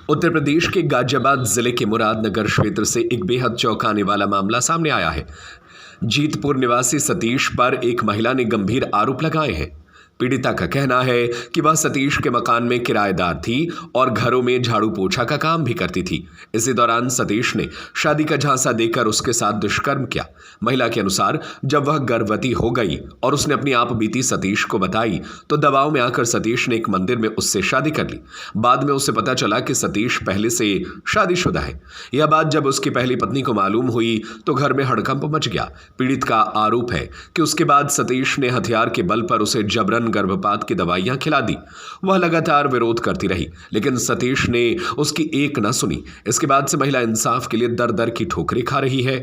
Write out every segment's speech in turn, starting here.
उत्तर प्रदेश के गाजियाबाद जिले के मुरादनगर क्षेत्र से एक बेहद चौंकाने वाला मामला सामने आया है। जीतपुर निवासी सतीश पर एक महिला ने गंभीर आरोप लगाए हैं। पीड़िता का कहना है कि वह सतीश के मकान में किराएदार थी और घरों में झाड़ू पोछा का काम भी करती थी। इसी दौरान सतीश ने शादी का झांसा देकर उसके साथ दुष्कर्म किया। महिला के अनुसार जब वह गर्भवती हो गई और उसने अपनी आप बीती सतीश को बताई तो दबाव में आकर सतीश ने एक मंदिर में उससे शादी कर ली। बाद में उसे पता चला कि सतीश पहले से शादीशुदा है। यह बात जब उसकी पहली पत्नी को मालूम हुई तो घर में हड़कंप मच गया। पीड़ित का आरोप है कि उसके बाद सतीश ने हथियार के बल पर उसे जबरन गर्भपात की दवाइयां खिला दी। वह लगातार विरोध करती रही, लेकिन सतीश ने उसकी एक न सुनी। इसके बाद से महिला इंसाफ के लिए दर दर की ठोकरें खा रही है।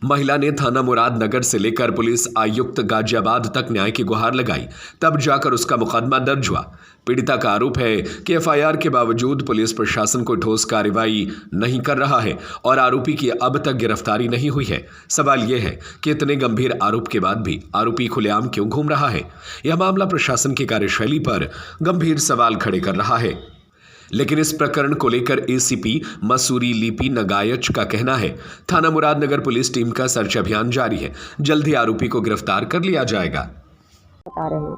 महिला ने थाना मुरादनगर से लेकर पुलिस आयुक्त गाजियाबाद तक न्याय की गुहार लगाई, तब जाकर उसका मुकदमा दर्ज हुआ। पीड़िता का आरोप है कि एफआईआर के बावजूद पुलिस प्रशासन कोई ठोस कार्रवाई नहीं कर रहा है और आरोपी की अब तक गिरफ्तारी नहीं हुई है। सवाल यह है कि इतने गंभीर आरोप के बाद भी आरोपी खुलेआम क्यों घूम रहा है। यह मामला प्रशासन की कार्यशैली पर गंभीर सवाल खड़े कर रहा है। लेकिन इस प्रकरण को लेकर एसीपी मसूरी लिपि नगायच का कहना है, थाना मुरादनगर पुलिस टीम का सर्च अभियान जारी है। जल्द ही आरोपी को गिरफ्तार कर लिया जाएगा। बता रहे हैं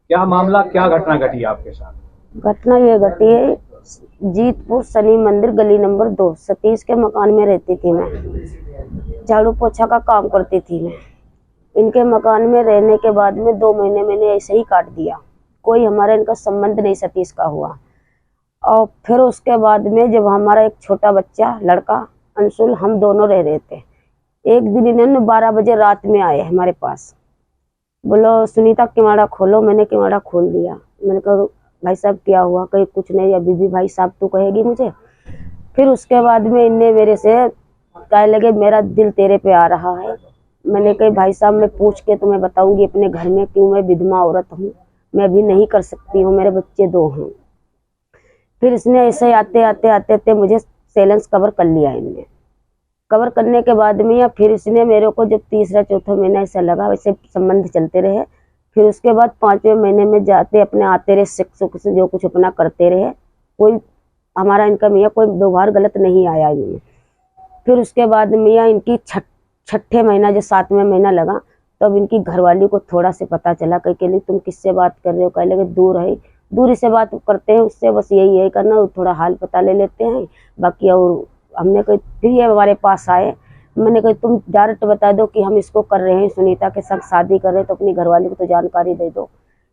क्या मामला, क्या घटना घटी आपके साथ? घटना ये घटी है, जीतपुर शनि मंदिर गली नंबर 2 सतीश के मकान में रहती थी। मैं झाड़ू पोछा का काम करती थी। मैं इनके मकान में रहने के बाद में 2 महीने मैंने ऐसे ही काट दिया। कोई हमारा इनका संबंध नहीं सतीश का हुआ। और फिर उसके बाद में जब हमारा एक छोटा बच्चा लड़का अंशुल, हम दोनों रह रहे थे, एक दिन इन्होंने 12 बजे रात में आए हमारे पास। बोलो सुनीता किवाड़ा खोलो। मैंने किवाड़ा खोल दिया। मैंने कहा भाई साहब क्या हुआ? कहीं कुछ नहीं, अभी भी भाई साहब तू कहेगी मुझे। फिर उसके बाद में इनने मेरे से कहने लगे मेरा दिल तेरे पे आ रहा है। मैंने कहा भाई साहब मैं पूछ के तुम्हें बताऊंगी अपने घर में, क्यों मैं विधवा औरत हूँ, मैं भी नहीं कर सकती हूँ, मेरे बच्चे 2 हैं। फिर इसने ऐसे आते मुझे सैलेंस कवर कर लिया। इनने कवर करने के बाद में या फिर इसने मेरे को जब तीसरा चौथा महीना ऐसा लगा, वैसे संबंध चलते रहे। फिर उसके बाद 5वें महीने में जाते अपने आते रहे, सुख से जो कुछ अपना करते रहे। कोई हमारा इनका मियाँ कोई व्यवहार गलत नहीं आया इनमें। फिर उसके बाद मियाँ इनकी छठे महीना जो 7वें महीना लगा, तब इनकी घरवाली को थोड़ा से पता चला। कह लिए तुम किससे बात कर रहे हो? कह लगे दूर है, दूरी से बात करते हैं उससे, बस यही करना, थोड़ा हाल पता ले लेते हैं बाकी। और हमने कहा फिर ये हमारे पास आए। मैंने कहा तुम डायरेक्ट बता दो कि हम इसको कर रहे हैं, सुनीता के साथ शादी कर रहे हैं, तो अपनी घरवाली को तो जानकारी दे दो।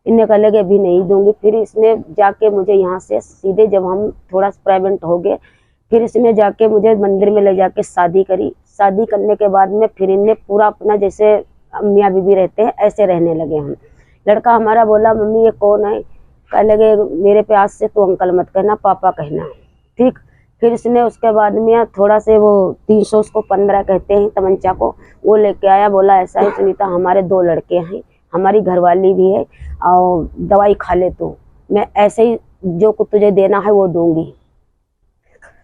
इनने कह लगे अभी नहीं दूंगी। फिर इसने जाके मुझे यहाँ से सीधे जब हम थोड़ा प्राइवेट हो गए, फिर इसने जाके मुझे मंदिर में ले जाके शादी करी। शादी करने के बाद में फिर इनने पूरा अपना जैसे मियाँ बीबी रहते हैं ऐसे रहने लगे हम। लड़का हमारा बोला मम्मी ये कौन है? कह लगे मेरे पे आज से तो अंकल मत कहना, पापा कहना, ठीक। फिर इसने उसके बाद में थोड़ा से वो 315 कहते हैं तमंचा को, वो लेके आया। बोला ऐसा है सुनीता, हमारे 2 लड़के हैं, हमारी घरवाली भी है, और दवाई खा ले तो मैं ऐसे ही जो कुछ तुझे देना है वो दूंगी।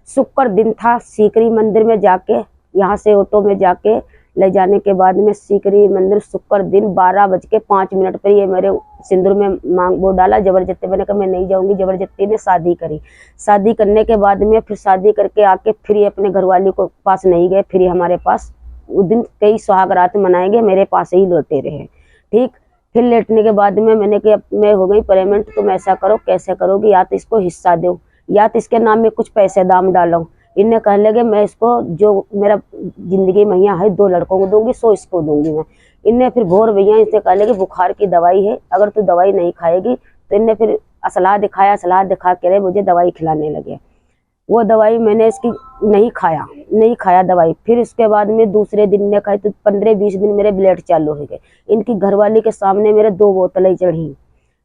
शुक्र दिन था, सीकरी मंदिर में जाके, यहाँ से ऑटो में जाके ले जाने के बाद में सीकरी मंदिर शुक्र दिन 12:05 पर ये मेरे सिंदूर में मांग वो डाला जबरदस्ती। मैंने कहा मैं नहीं जाऊंगी, जबरदस्ती ने शादी करी। शादी करने के बाद में फिर शादी करके आके फिर ये अपने घरवाली को पास नहीं गए, फिर ये हमारे पास उस दिन कई सुहाग रात मनाए गए, मेरे पास ही लौटे रहे, ठीक। फिर लेटने के बाद में मैंने कहा मैं हो गई प्रेग्नेंट, तुम ऐसा करो, कैसे करोगी, या तो इसको हिस्सा दो या तो इसके नाम में कुछ पैसे दाम डालो। इनने कहने लगे मैं इसको जो मेरा जिंदगी मैया है 2 लड़कों को दूंगी, 100 इसको दूंगी मैं। इनने फिर भोर भैया इनसे कह लगे बुखार की दवाई है, अगर तू दवाई नहीं खाएगी तो इनने फिर असलाह दिखाया, असलाह दिखा के रहे मुझे दवाई खिलाने लगे। वो दवाई मैंने इसकी नहीं खाया दवाई। फिर उसके बाद में दूसरे दिन ने खाई तो 15-20 दिन मेरे ब्लड चालू हो गए। इनकी घरवाली के सामने मेरे 2 बोतलें चढ़ी।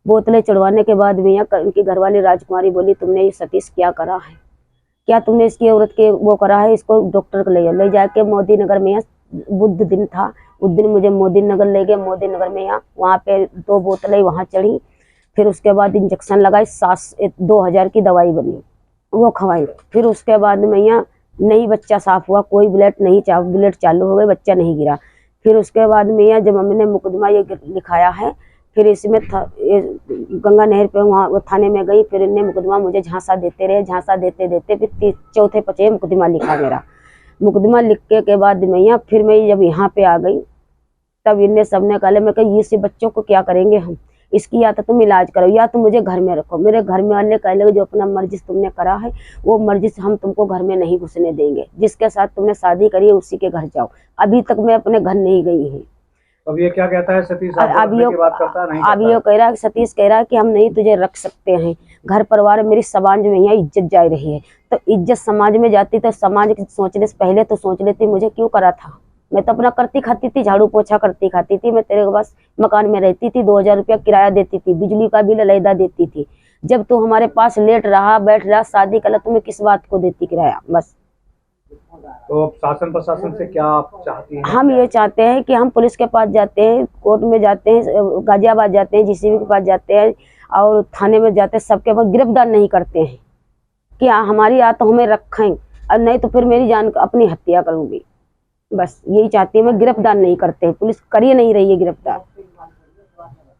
बोतलें चढ़वाने के बाद भैया इनकी घरवाली राजकुमारी बोली तुमने ये सतीश क्या करा है, क्या तुमने इसकी औरत के वो करा है, इसको डॉक्टर को ले जाके मोदी नगर में, यहाँ बुध दिन था, उस दिन मुझे मोदी नगर ले गए। मोदी नगर में यहाँ वहाँ पे 2 बोतलें वहाँ चढ़ी। फिर उसके बाद इंजेक्शन लगाई, 2000 की दवाई बनी, वो खवाई। फिर उसके बाद में यहाँ नहीं बच्चा साफ हुआ, कोई ब्लड नहीं ब्लड चालू हो गए, बच्चा नहीं गिरा। फिर उसके बाद में यहाँ जब हमने मुकदमा ये लिखाया है फिर इसमें ये गंगा नहर पे वहाँ वो थाने में गई, फिर इनने मुकदमा मुझे झांसा देते रहे, झांसा देते देते फिर चौथे पचे मुकदमा लिखा मेरा। मुकदमा लिख के बाद मैया फिर मैं जब यहाँ पे आ गई तब इनने सबने कहा, मैं कही ये से बच्चों को क्या करेंगे हम, इसकी या तो तुम इलाज करो या तो मुझे घर में रखो। मेरे घर में वाले कह लगे जो अपना मर्जी तुमने करा है वो मर्जी से हम तुमको घर में नहीं घुसने देंगे, जिसके साथ तुमने शादी करी है उसी के घर जाओ। अभी तक मैं अपने घर नहीं गई हूँ। अब ये क्या कहता है सतीश? आप अब रखने की बात करता है, नहीं अब ये कह रहा है, सतीश कह रहा है कि हम नहीं तुझे रख सकते हैं, घर परिवार मेरी समाज में यहाँ इज्जत जा रही है। तो इज्जत समाज में जाती तो समाज सोचने से पहले तो सोच लेती मुझे क्यों करा था। मैं तो अपना करती खाती थी, झाड़ू पोछा करती खाती थी। मैं तेरे पास मकान में रहती थी, 2000 रुपया किराया देती थी, बिजली का बिल अलहदा देती थी। जब तू हमारे पास लेट रहा बैठ रहा शादी कर, तुम्हें किस बात को देती किराया। बस तो शासन प्रशासन से क्या आप चाहती हैं? हम ये चाहते हैं कि हम पुलिस के पास जाते हैं, कोर्ट में जाते हैं, गाजियाबाद जाते हैं, जीसीबी के पास जाते हैं और थाने में जाते हैं, सबके पास गिरफ्तार नहीं करते हैं कि हमारी या तो हमें रखें और नहीं तो फिर मेरी जान अपनी हत्या करूंगी। बस यही चाहती हूँ मैं, गिरफ्तार नहीं करते हैं, पुलिस करिए नहीं रही है गिरफ्तार।